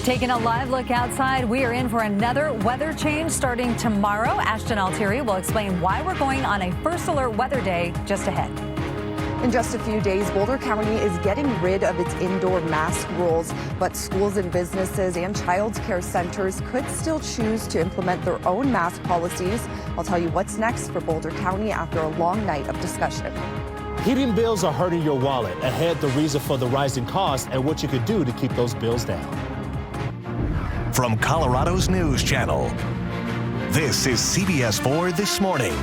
Taking a live look outside, we are in for another weather change starting tomorrow. Ashton Altieri will explain why we're going on a first alert weather day just ahead. In just a few days, Boulder County is getting rid of its indoor mask rules, but schools and businesses and child care centers could still choose to implement their own mask policies. I'll tell you what's next for Boulder County after a long night of discussion. Heating bills are hurting your wallet. Ahead, the reason for the rising costs and what you could do to keep those bills down. From Colorado's News Channel, this is CBS4 This Morning.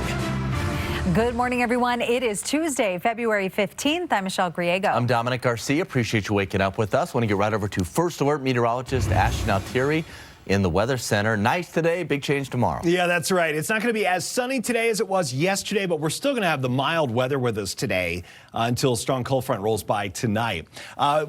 Good morning, everyone. It is Tuesday, February 15th. I'm Michelle Griego. I'm Dominic Garcia. Appreciate you waking up with us. Want to get right over to First Alert Meteorologist Ashton Altieri in the Weather Center. Nice today, big change tomorrow. Yeah, that's right. It's not going to be as sunny today as it was yesterday, but we're still going to have the mild weather with us today until a strong cold front rolls by tonight.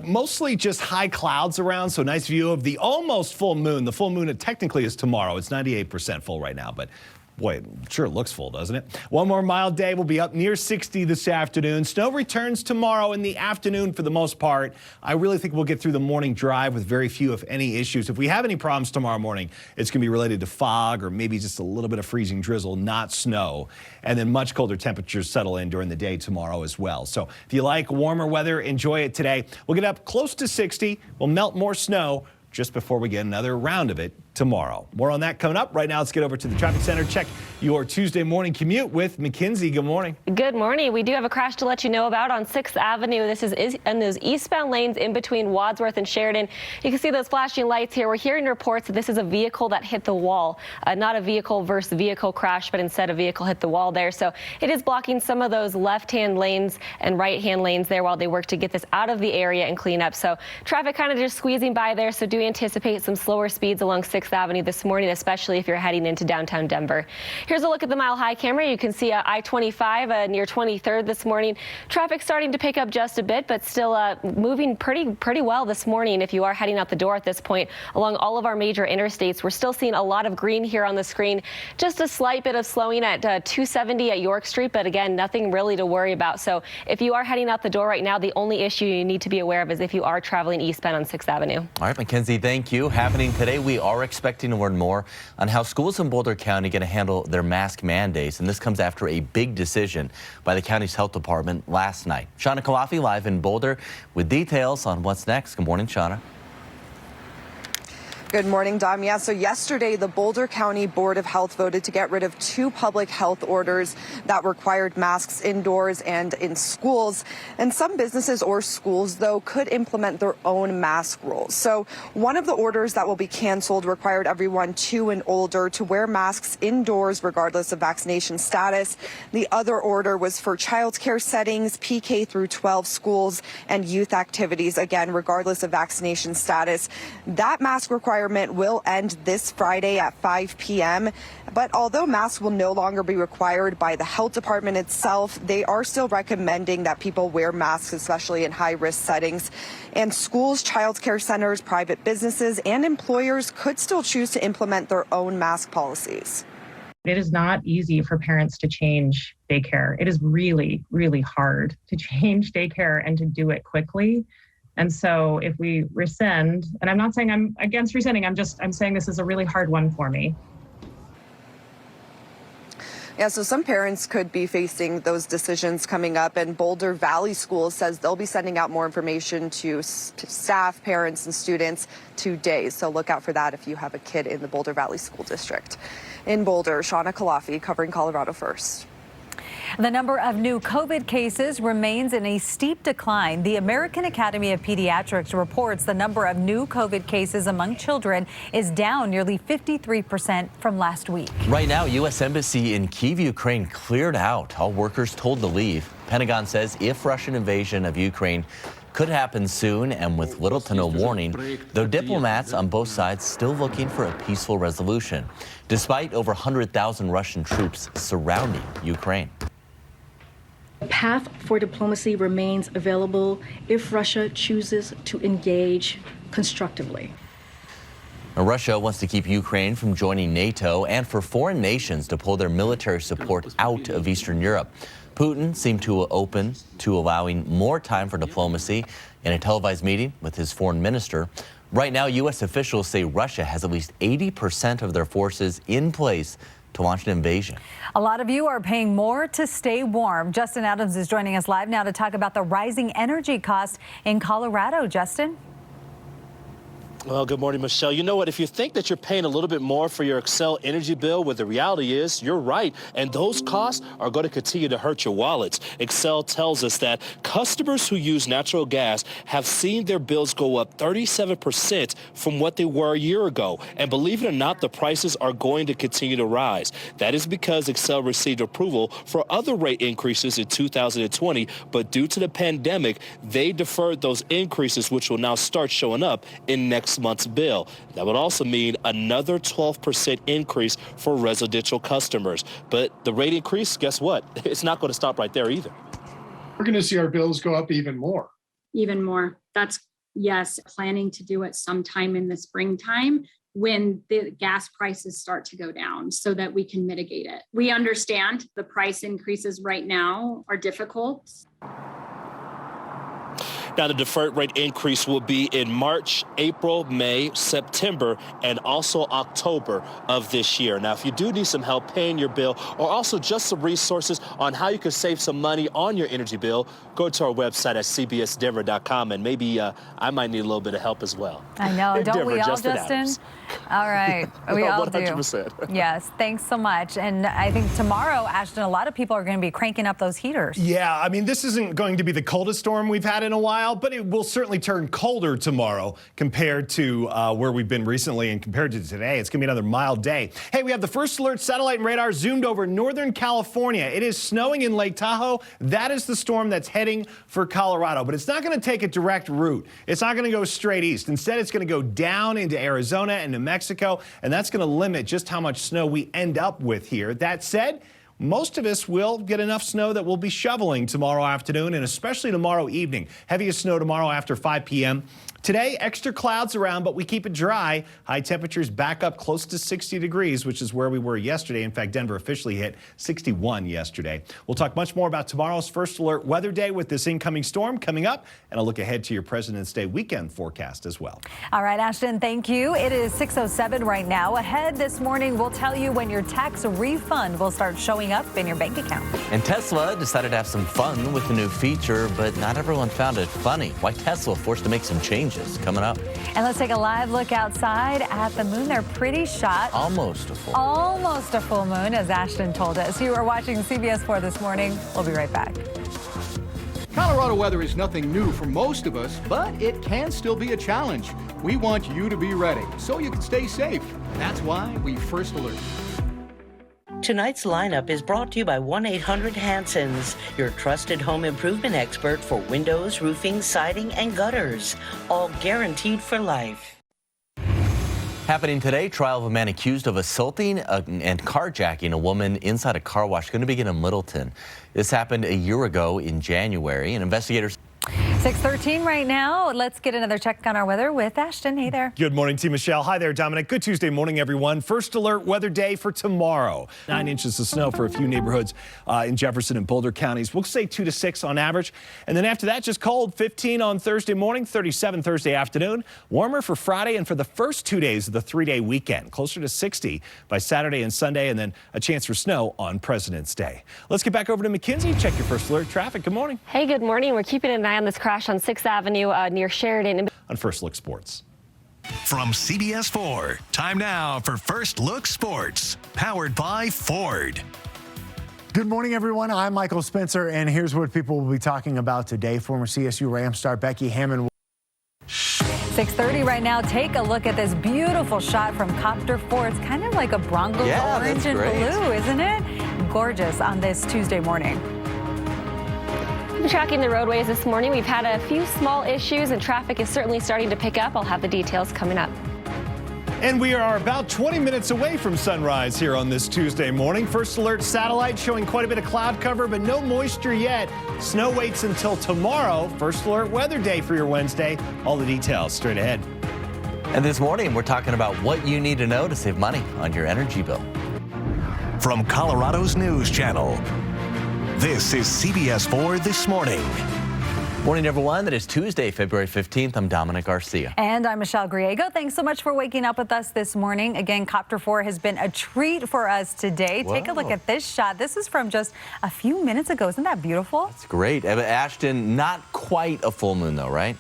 Mostly just high clouds around, so nice view of the almost full moon. The full moon technically is tomorrow. It's 98% full right now, but boy, it sure looks full, doesn't it? One more mild day. We'll be up near 60 this afternoon. Snow returns tomorrow in the afternoon for the most part. I really think we'll get through the morning drive with very few, if any, issues. If we have any problems tomorrow morning, it's going to be related to fog or maybe just a little bit of freezing drizzle, not snow. And then much colder temperatures settle in during the day tomorrow as well. So if you like warmer weather, enjoy it today. We'll get up close to 60. We'll melt more snow just before we get another round of it tomorrow. More on that coming up. Right now, let's get over to the traffic center. Check your Tuesday morning commute with Mackenzie. Good morning. Good morning. We do have a crash to let you know about on 6th Avenue. This is in those eastbound lanes in between Wadsworth and Sheridan. You can see those flashing lights here. We're hearing reports that this is a vehicle that hit the wall. Not a vehicle versus vehicle crash, but instead a vehicle hit the wall there. So it is blocking some of those left-hand lanes and right-hand lanes there while they work to get this out of the area and clean up. So traffic kind of just squeezing by there. So do anticipate some slower speeds along 6th Avenue this morning, especially if you're heading into downtown Denver. Here's a look at the Mile High camera. You can see I-25 near 23rd this morning. Traffic starting to pick up just a bit, but still moving pretty well this morning if you are heading out the door at this point along all of our major interstates. We're still seeing a lot of green here on the screen. Just a slight bit of slowing at 270 at York Street, but again, nothing really to worry about. So if you are heading out the door right now, the only issue you need to be aware of is if you are traveling eastbound on 6th Avenue. All right, Mackenzie, thank you. Happening today, we are expecting to learn more on how schools in Boulder County are going to handle their mask mandates, and this comes after a big decision by the county's health department last night. Shauna Kalafi live in Boulder with details on what's next. Good morning, Shauna. Good morning, Dom. Yeah, so yesterday, the Boulder County Board of Health voted to get rid of 2 public health orders that required masks indoors and in schools. And some businesses or schools, though, could implement their own mask rules. So one of the orders that will be canceled required everyone 2 and older to wear masks indoors, regardless of vaccination status. The other order was for child care settings, PK through 12 schools, and youth activities, again, regardless of vaccination status. That mask requirement will end this Friday at 5 p.m. But although masks will no longer be required by the health department itself, they are still recommending that people wear masks, especially in high-risk settings. And schools, child care centers, private businesses, and employers could still choose to implement their own mask policies. It is not easy for parents to change daycare. It is really, really hard to change daycare and to do it quickly. And so if we rescind, and I'm not saying I'm against rescinding, I'm saying this is a really hard one for me. Yeah, so some parents could be facing those decisions coming up, and Boulder Valley Schools says they'll be sending out more information to staff, parents, and students today. So look out for that if you have a kid in the Boulder Valley School District. In Boulder, Shauna Kalafi covering Colorado First. The number of new COVID cases remains in a steep decline. The American Academy of Pediatrics reports the number of new COVID cases among children is down nearly 53% from last week. Right now, U.S. Embassy in Kyiv, Ukraine cleared out. All workers told to leave. Pentagon says if Russian invasion of Ukraine could happen soon and with little to no warning, though diplomats on both sides still looking for a peaceful resolution, despite over 100,000 Russian troops surrounding Ukraine. The path for diplomacy remains available if Russia chooses to engage constructively. Now, Russia wants to keep Ukraine from joining NATO and for foreign nations to pull their military support out of Eastern Europe. Putin seemed to open to allowing more time for diplomacy in a televised meeting with his foreign minister. Right now, U.S. officials say Russia has at least 80% of their forces in place to launch an invasion. A lot of you are paying more to stay warm. Justin Adams is joining us live now to talk about the rising energy cost in Colorado. Justin? Well, good morning, Michelle. You know what? If you think that you're paying a little bit more for your Xcel energy bill, what the reality is, you're right. And those costs are going to continue to hurt your wallets. Xcel tells us that customers who use natural gas have seen their bills go up 37% from what they were a year ago. And believe it or not, the prices are going to continue to rise. That is because Xcel received approval for other rate increases in 2020. But due to the pandemic, they deferred those increases, which will now start showing up in next month's bill. That would also mean another 12% increase for residential customers. But the rate increase, guess what? It's not going to stop right there either. We're going to see our bills go up even more. Even more. That's, yes, planning to do it sometime in the springtime when the gas prices start to go down so that we can mitigate it. We understand the price increases right now are difficult. Now, the deferred rate increase will be in March, April, May, September, and also October of this year. Now, if you do need some help paying your bill or also just some resources on how you can save some money on your energy bill, go to our website at cbsdenver.com, and maybe I might need a little bit of help as well. I know. Don't Denver, we all, Justin? All right. We all 100%. do. Yes. Thanks so much. And I think tomorrow, Ashton, a lot of people are going to be cranking up those heaters. Yeah, I mean, this isn't going to be the coldest storm we've had in a while, but it will certainly turn colder tomorrow compared to where we've been recently and compared to today. It's going to be another mild day. Hey, we have the first alert satellite and radar zoomed over Northern California. It is snowing in Lake Tahoe. That is the storm that's heading for Colorado, but it's not going to take a direct route. It's not going to go straight east. Instead, it's going to go down into Arizona and New Mexico, and that's going to limit just how much snow we end up with here. That said, most of us will get enough snow that we'll be shoveling tomorrow afternoon and especially tomorrow evening. Heaviest snow tomorrow after 5 p.m. Today, extra clouds around, but we keep it dry. High temperatures back up close to 60 degrees, which is where we were yesterday. In fact, Denver officially hit 61 yesterday. We'll talk much more about tomorrow's first alert weather day with this incoming storm coming up, and a look ahead to your President's Day weekend forecast as well. All right, Ashton, thank you. It is 6:07 right now. Ahead this morning, we'll tell you when your tax refund will start showing up in your bank account. And Tesla decided to have some fun with the new feature, but not everyone found it funny. Why Tesla forced to make some changes coming up. And let's take a live look outside at the moon. They're pretty shot. Almost a full moon. Almost a full moon, as Ashton told us. You are watching CBS4 This Morning. We'll be right back. Colorado weather is nothing new for most of us, but it can still be a challenge. We want you to be ready so you can stay safe. That's why we first alert. Tonight's lineup is brought to you by 1-800-HANSON's, your trusted home improvement expert for windows, roofing, siding, and gutters. All guaranteed for life. Happening today, trial of a man accused of assaulting and carjacking a woman inside a car wash going to begin in Littleton. This happened a year ago in January, and investigators 6:13 right now. Let's get another check on our weather with Ashton. Hey there. Good morning, Team Michelle. Hi there, Dominic. Good Tuesday morning, everyone. First alert weather day for tomorrow. 9 inches of snow for a few neighborhoods in Jefferson and Boulder counties. We'll say 2 to 6 on average. And then after that, just cold. 15 on Thursday morning, 37 Thursday afternoon. Warmer for Friday and for the first 2 days of the 3-day weekend. Closer to 60 by Saturday and Sunday, and then a chance for snow on President's Day. Let's get back over to Mackenzie. Check your first alert traffic. Good morning. Hey, good morning. We're keeping an eye on this crash on 6th Avenue near Sheridan. On First Look Sports. From CBS4, time now for First Look Sports, powered by Ford. Good morning, everyone. I'm Michael Spencer, and here's what people will be talking about today. Former CSU Rams star Becky Hammond. 6:30 right now. Take a look at this beautiful shot from Copter 4. It's kind of like a Broncos orange and blue, isn't it? Gorgeous on this Tuesday morning. Tracking the roadways this morning, we've had a few small issues and traffic is certainly starting to pick up. I'll have the details coming up. And we are about 20 minutes away from sunrise here on this Tuesday morning. First alert satellite showing quite a bit of cloud cover, but no moisture yet. Snow waits until tomorrow. First alert weather day for your Wednesday. All the details straight ahead. And this morning, we're talking about what you need to know to save money on your energy bill. From Colorado's News Channel, This is CBS4 This Morning. Morning, everyone. That is Tuesday, February 15th. I'm Dominic Garcia. And I'm Michelle Griego. Thanks so much for waking up with us this morning. Again, Copter 4 has been a treat for us today. Whoa. Take a look at this shot. This is from just a few minutes ago. Isn't that beautiful? It's great. Ashton, not quite a full moon, though, right?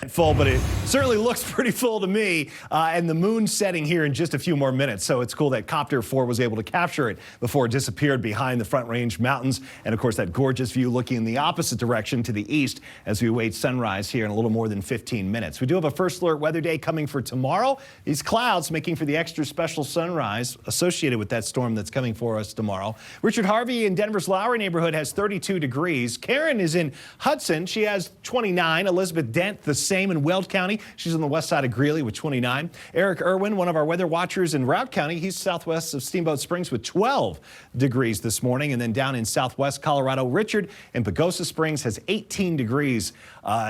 Full, but it certainly looks pretty full to me. And the moon setting here in just a few more minutes. So it's cool that Copter 4 was able to capture it before it disappeared behind the Front Range Mountains. And of course, that gorgeous view looking in the opposite direction to the east as we await sunrise here in a little more than 15 minutes. We do have a first alert weather day coming for tomorrow. These clouds making for the extra special sunrise associated with that storm that's coming for us tomorrow. Richard Harvey in Denver's Lowry neighborhood has 32 degrees. Karen is in Hudson. She has 29. Elizabeth Dent, the same in Weld County. She's on the west side of Greeley with 29. Eric Irwin, one of our weather watchers in Routt County, he's southwest of Steamboat Springs with 12 degrees this morning. And then down in southwest Colorado, Richard in Pagosa Springs has 18 degrees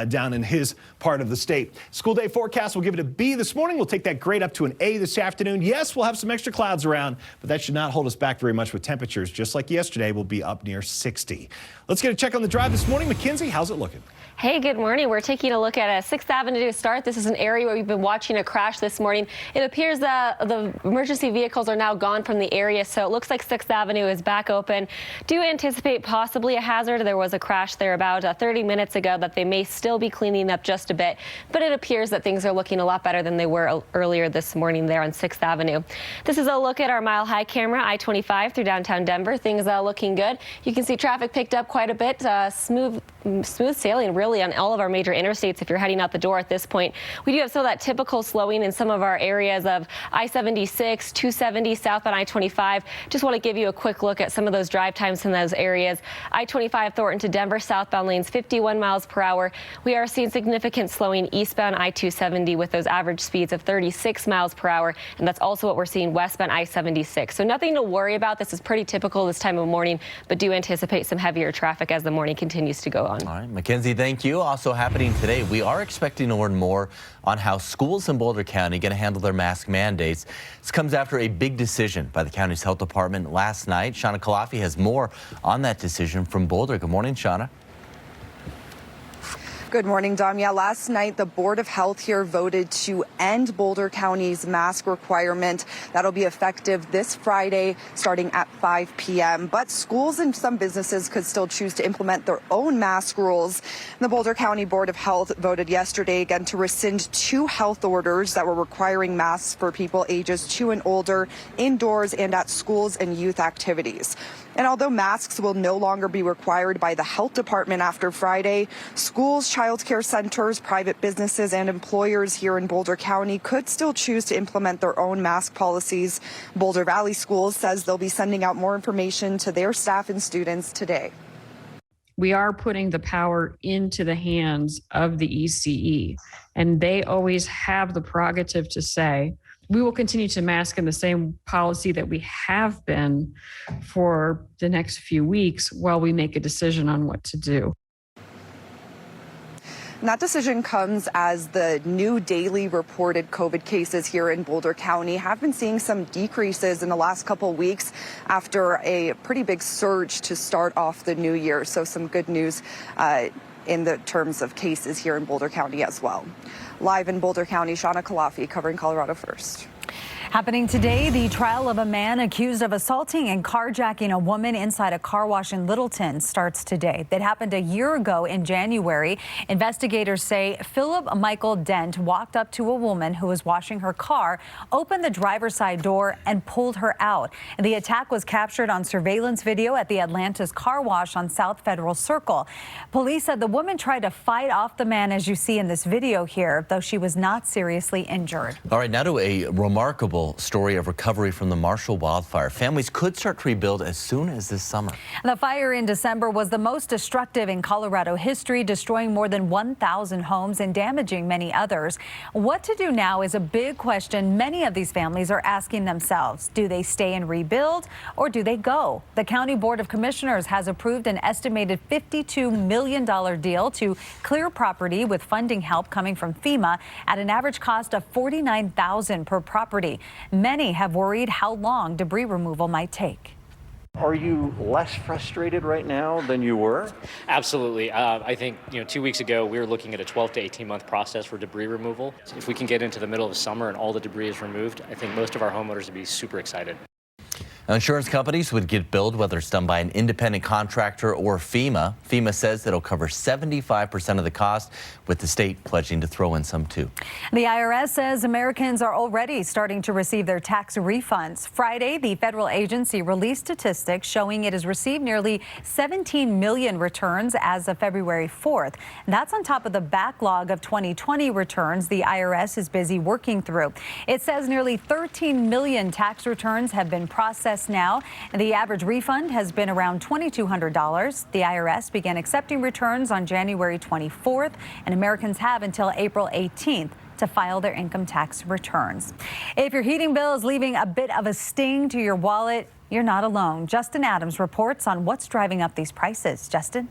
down in his part of the state. School day forecast will give it a B this morning. We'll take that grade up to an A this afternoon. Yes, we'll have some extra clouds around, but that should not hold us back very much with temperatures. Just like yesterday, we'll be up near 60. Let's get a check on the drive this morning. Mackenzie, how's it looking? Hey, good morning. We're taking a look at 6th Avenue to start. This is an area where we've been watching a crash this morning. It appears that the emergency vehicles are now gone from the area, so it looks like 6th Avenue is back open. Do anticipate possibly a hazard. There was a crash there about 30 minutes ago that they may still be cleaning up just a bit, but it appears that things are looking a lot better than they were earlier this morning there on 6th Avenue. This is a look at our mile-high camera, I-25 through downtown Denver. Things are looking good. You can see traffic picked up quite a bit. Smooth sailing really on all of our major interstates if you're heading out the door at this point. We do have some of that typical slowing in some of our areas of I-76, 270, southbound I-25. Just want to give you a quick look at some of those drive times in those areas. I-25 Thornton to Denver, southbound lanes 51 miles per hour. We are seeing significant slowing eastbound I-270 with those average speeds of 36 miles per hour, and that's also what we're seeing westbound I-76. So nothing to worry about. This is pretty typical this time of morning, but do anticipate some heavier traffic as the morning continues to go on. All right, Mackenzie, thank you. Also happening today, we are expecting to learn more on how schools in Boulder County are going to handle their mask mandates. This comes after a big decision by the county's health department last night. Shauna Kalafi has more on that decision from Boulder. Good morning, Shauna. Good morning, Dom. Yeah, last night the Board of Health here voted to end Boulder County's mask requirement. That'll be effective this Friday starting at 5 p.m. But schools and some businesses could still choose to implement their own mask rules. The Boulder County Board of Health voted yesterday again to rescind 2 health orders that were requiring masks for people ages 2 and older indoors and at schools and youth activities. And although masks will no longer be required by the health department after Friday, schools, child care centers, private businesses, and employers here in Boulder County could still choose to implement their own mask policies. Boulder Valley Schools says they'll be sending out more information to their staff and students today. We are putting the power into the hands of the ECE, and they always have the prerogative to say, we will continue to mask in the same policy that we have been for the next few weeks while we make a decision on what to do. And that decision comes as the new daily reported COVID cases here in Boulder County have been seeing some decreases in the last couple of weeks after a pretty big surge to start off the new year. So some good news in the terms of cases here in Boulder County as well. Live in Boulder County, Shauna Kalafi covering Colorado First. Happening today, the trial of a man accused of assaulting and carjacking a woman inside a car wash in Littleton starts today. That happened a year ago in January. Investigators say Philip Michael Dent walked up to a woman who was washing her car, opened the driver's side door, and pulled her out. And the attack was captured on surveillance video at the Atlantis car wash on South Federal Circle. Police said the woman tried to fight off the man, as you see in this video here, though she was not seriously injured. All right, now to a remarkable story of recovery from the Marshall wildfire. Families could start to rebuild as soon as this summer. The fire in December was the most destructive in Colorado history, destroying more than 1,000 homes and damaging many others. What to do now is a big question many of these families are asking themselves. Do they stay and rebuild, or do they go? The County Board of Commissioners has approved an estimated $52 million deal to clear property with funding help coming from FEMA at an average cost of $49,000 per property. Many have worried how long debris removal might take. Are you less frustrated right now than you were? Absolutely. I think 2 weeks ago we were looking at a 12 to 18 month process for debris removal. If we can get into the middle of summer and all the debris is removed, I think most of our homeowners would be super excited. Insurance companies would get billed whether it's done by an independent contractor or FEMA. FEMA says it'll cover 75% of the cost, with the state pledging to throw in some too. The IRS says Americans are already starting to receive their tax refunds. Friday, the federal agency released statistics showing it has received nearly 17 million returns as of February 4th. That's on top of the backlog of 2020 returns the IRS is busy working through. It says nearly 13 million tax returns have been processed now, and the average refund has been around $2,200. The IRS began accepting returns on January 24th, and Americans have until April 18th to file their income tax returns. If your heating bill is leaving a bit of a sting to your wallet, you're not alone. Justin Adams reports on what's driving up these prices. Justin?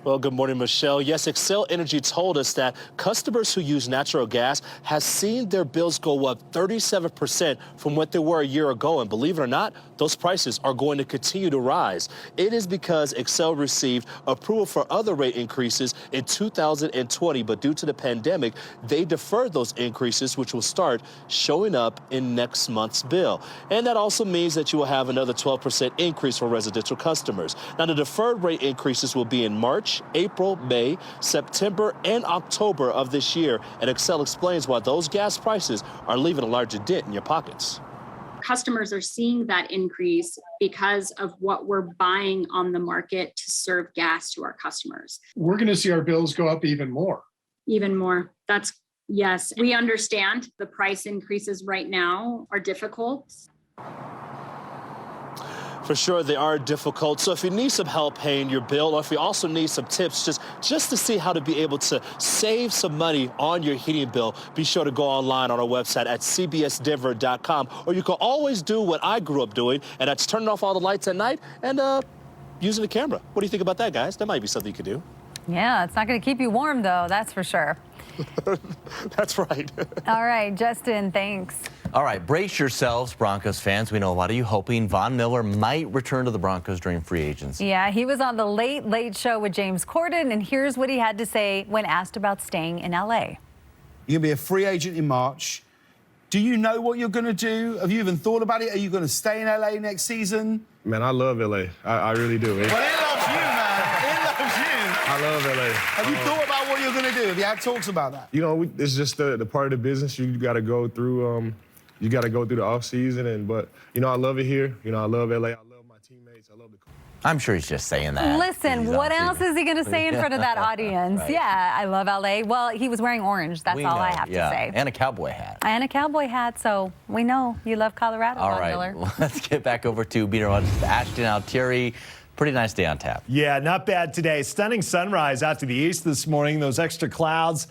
Well, good morning, Michelle. Yes, Xcel Energy told us that customers who use natural gas has seen their bills go up 37% from what they were a year ago. And believe it or not, those prices are going to continue to rise. It is because Xcel received approval for other rate increases in 2020, but due to the pandemic, they deferred those increases, which will start showing up in next month's bill. And that also means that you will have another 12% increase for residential customers. Now, the deferred rate increases will be in March, April, May, September, and October of this year. And Xcel explains why those gas prices are leaving a larger dent in your pockets. Customers are seeing that increase because of what we're buying on the market to serve gas to our customers. We're going to see our bills go up even more. Even more. Yes, we understand the price increases right now are difficult. For sure, they are difficult. So if you need some help paying your bill, or if you also need some tips just to see how to be able to save some money on your heating bill, be sure to go online on our website at cbsdenver.com. Or you can always do what I grew up doing, and that's turning off all the lights at night and using the camera. What do you think about that, guys? That might be something you could do. Yeah, it's not going to keep you warm, though. That's for sure. That's right. All right, Justin, thanks. All right, brace yourselves, Broncos fans. We know a lot of you hoping Von Miller might return to the Broncos during free agency. Yeah, he was on the Late Late Show with James Corden, and here's what he had to say when asked about staying in L.A. You're going to be a free agent in March. Do you know what you're going to do? Have you even thought about it? Are you going to stay in L.A. next season? Man, I love L.A. I really do. Well, it loves you, man. It loves you. I love L.A. Have you thought about what you're going to do? Have you had talks about that? You know, it's just the part of the business you got to go through. You got to go through the off season, but you know, I love it here. You know, I love LA. I love my teammates. I love the. I'm sure he's just saying that. Listen, what else is he going to say in front of that audience? Right. Yeah, I love LA. Well, he was wearing orange. That's all I have to say. And a cowboy hat. And a cowboy hat. So we know you love Colorado. All right, Miller. Let's get back over to meteorologist Ashton Altieri. Pretty nice day on tap. Yeah, not bad today. Stunning sunrise out to the east this morning. Those extra clouds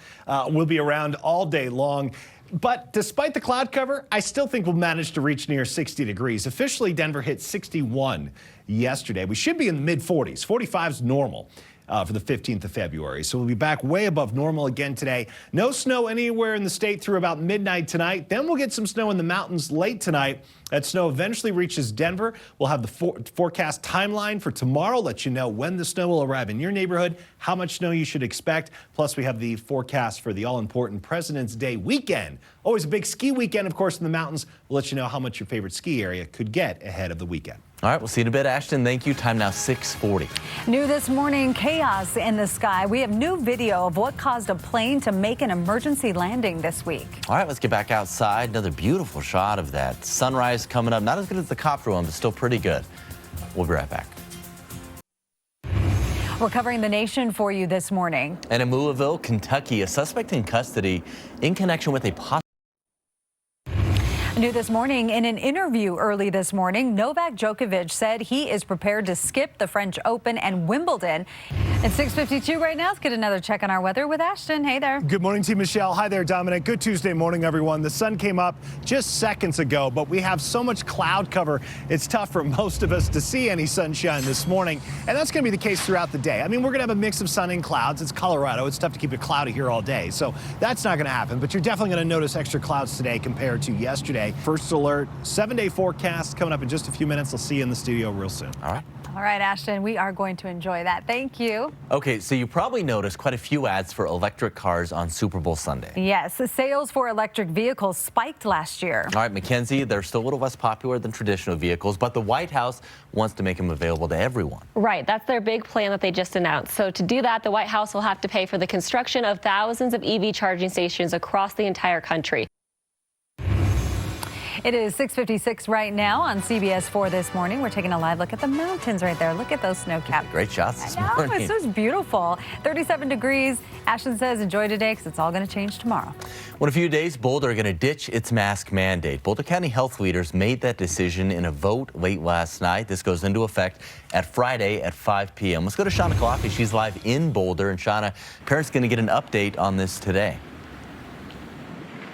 will be around all day long. But despite the cloud cover, I still think we'll manage to reach near 60 degrees. Officially, Denver hit 61 yesterday. We should be in the mid-40s. 45 is normal for the 15th of February. So we'll be back way above normal again today. No snow anywhere in the state through about midnight tonight. Then we'll get some snow in the mountains late tonight. That snow eventually reaches Denver. We'll have the forecast timeline for tomorrow, let you know when the snow will arrive in your neighborhood, how much snow you should expect. Plus, we have the forecast for the all-important President's Day weekend. Always a big ski weekend, of course, in the mountains. We'll let you know how much your favorite ski area could get ahead of the weekend. All right, we'll see you in a bit, Ashton. Thank you. Time now 6:40. New this morning, chaos in the sky. We have new video of what caused a plane to make an emergency landing this week. All right, let's get back outside. Another beautiful shot of that sunrise coming up. Not as good as the Copper one, but still pretty good. We'll be right back. We're covering the nation for you this morning. And in Louisville, Kentucky, a suspect in custody in connection with a possible. New this morning, in an interview early this morning, Novak Djokovic said he is prepared to skip the French Open and Wimbledon. At 6:52 right now, let's get another check on our weather with Ashton. Hey there. Good morning to you, Michelle. Hi there, Dominic. Good Tuesday morning, everyone. The sun came up just seconds ago, but we have so much cloud cover, it's tough for most of us to see any sunshine this morning. And that's going to be the case throughout the day. I mean, we're going to have a mix of sun and clouds. It's Colorado. It's tough to keep it cloudy here all day. So that's not going to happen. But you're definitely going to notice extra clouds today compared to yesterday. today. First alert, 7-day forecast coming up in just a few minutes. I'll see you in the studio real soon. All right. All right, Ashton, we are going to enjoy that. Thank you. Okay, so you probably noticed quite a few ads for electric cars on Super Bowl Sunday. Yes, the sales for electric vehicles spiked last year. All right, Mackenzie, they're still a little less popular than traditional vehicles, but the White House wants to make them available to everyone. Right, that's their big plan that they just announced. So to do that, the White House will have to pay for the construction of thousands of EV charging stations across the entire country. It is 6:56 right now on CBS4 This Morning. We're taking a live look at the mountains right there. Look at those snow caps. Great shots this I know, morning. it's just beautiful. 37 degrees. Ashton says enjoy today because it's all going to change tomorrow. Well, in a few days, Boulder are going to ditch its mask mandate. Boulder County health leaders made that decision in a vote late last night. This goes into effect at Friday at 5 p.m. Let's go to Shauna Coffey. She's live in Boulder. And Shauna, parents going to get an update on this today.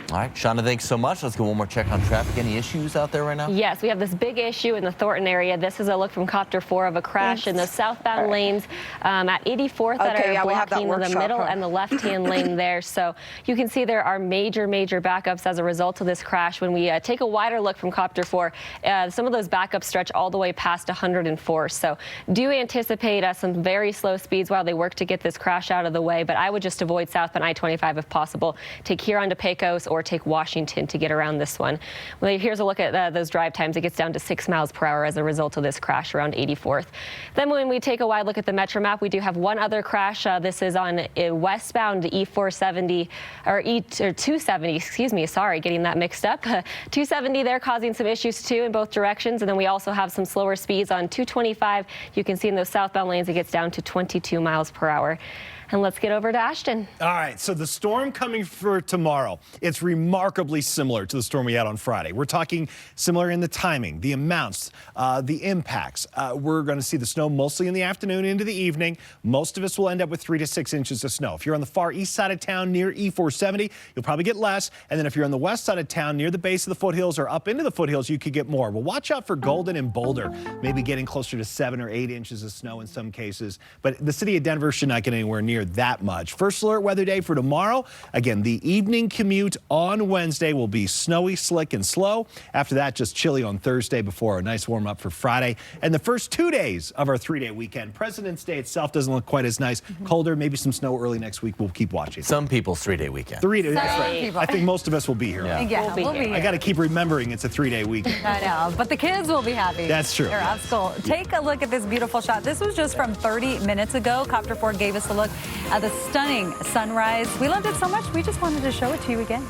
All right, Shauna, thanks so much. Let's get one more check on traffic. Any issues out there right now? Yes, we have this big issue in the Thornton area. This is a look from Copter 4 of a crash in the southbound lanes at 84th that are blocking the middle and the left-hand lane there. So you can see there are major backups as a result of this crash. When we take a wider look from Copter 4, some of those backups stretch all the way past 104. So do anticipate some very slow speeds while they work to get this crash out of the way. But I would just avoid southbound I-25 if possible. Take Huron to Pecos or take Washington to get around this one. Well, here's a look at those drive times. It gets down to 6 miles per hour as a result of this crash around 84th. Then when we take a wide look at the Metro map, we do have one other crash. This is on westbound E470 or 270, excuse me, sorry, getting that mixed up. 270 there causing some issues too in both directions. And then we also have some slower speeds on 225. You can see in those southbound lanes, it gets down to 22 miles per hour. And let's get over to Ashton. All right, so the storm coming for tomorrow, it's remarkably similar to the storm we had on Friday. We're talking similar in the timing, the amounts, the impacts. We're going to see the snow mostly in the afternoon into the evening. Most of us will end up with 3 to 6 inches of snow. If you're on the far east side of town near E470, you'll probably get less. And then if you're on the west side of town near the base of the foothills or up into the foothills, you could get more. Well, watch out for Golden and Boulder, maybe getting closer to 7 or 8 inches of snow in some cases. But the city of Denver should not get anywhere near that much. First alert weather day for tomorrow. Again, the evening commute on Wednesday will be snowy, slick, and slow. After that, just chilly on Thursday before a nice warm up for Friday. And the first 2 days of our 3-day weekend. President's Day itself doesn't look quite as nice. Colder, maybe some snow early next week. We'll keep watching. Some people's 3-day weekend. 3 days, that's right. I think most of us will be here. Yeah, we'll be here. I got to keep remembering it's a 3-day weekend. I know, but the kids will be happy. That's true. They're at school. Take a look at this beautiful shot. This was just from 30 minutes ago. Copter 4 gave us a look at the stunning sunrise. We loved it so much, we just wanted to show it to you again.